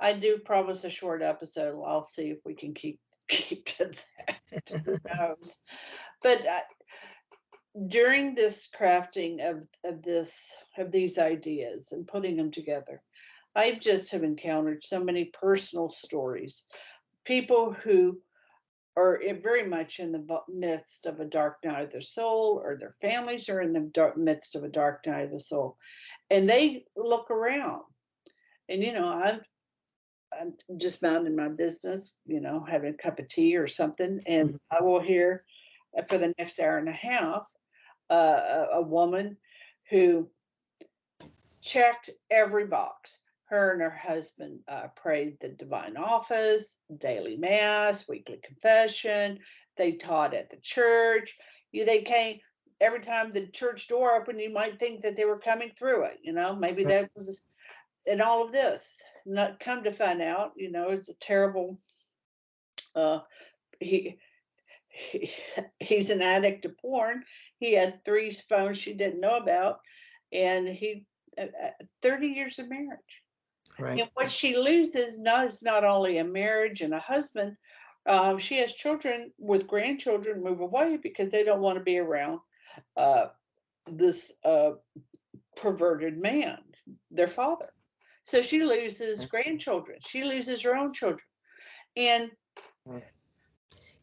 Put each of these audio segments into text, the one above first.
I do promise a short episode. I'll see if we can keep to that. Who knows? But during this crafting of these ideas and putting them together, I just have encountered so many personal stories. People who are very much in the midst of a dark night of their soul, or their families are in the midst of a dark night of the soul, and they look around. And I'm just minding my business, having a cup of tea or something, and I will hear for the next hour and a half a woman who checked every box. Her and her husband prayed the divine office, daily mass, weekly confession. They taught at the church. They came every time the church door opened. You might think that they were coming through it. Maybe that was in all of this. Not come to find out, it's a terrible. He he's an addict to porn. He had 3 phones she didn't know about, and he 30 years of marriage. Right. And what she loses is not only a marriage and a husband. She has children with grandchildren move away because they don't want to be around this perverted man, their father. So she loses grandchildren. She loses her own children. And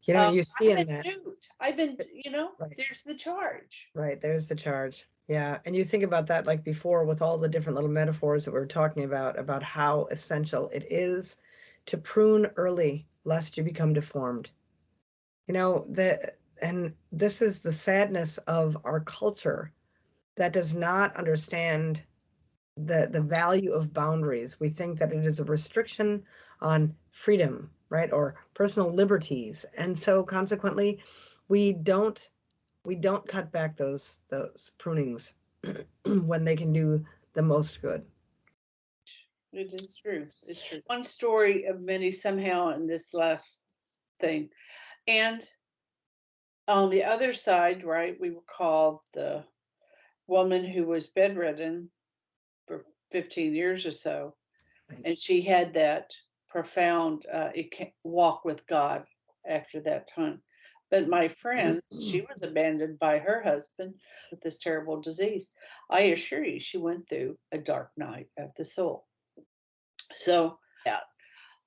you see I've in been that. duped. Right. There's the charge. Right, there's the charge. Yeah, and you think about that like before with all the different little metaphors that we were talking about how essential it is to prune early lest you become deformed. And this is the sadness of our culture that does not understand the value of boundaries. We think that it is a restriction on freedom, right, or personal liberties, and so consequently, we don't cut back those prunings when they can do the most good. It is true. It's true. One story of many somehow in this last thing. And on the other side, right, we recall the woman who was bedridden for 15 years or so. Right. And she had that profound walk with God after that time. But my friend, she was abandoned by her husband with this terrible disease. I assure you, she went through a dark night of the soul. So, yeah.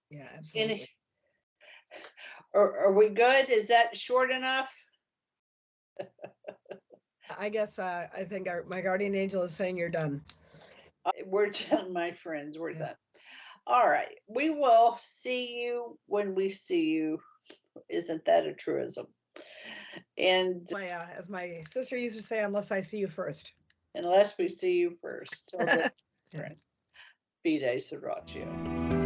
Yeah, absolutely. Are we good? Is that short enough? I guess I think my guardian angel is saying you're done. We're done, my friends. We're done. All right. We will see you when we see you. Isn't that a truism? And as my sister used to say, unless I see you first. Unless we see you first. Till then, VIII Sriracha.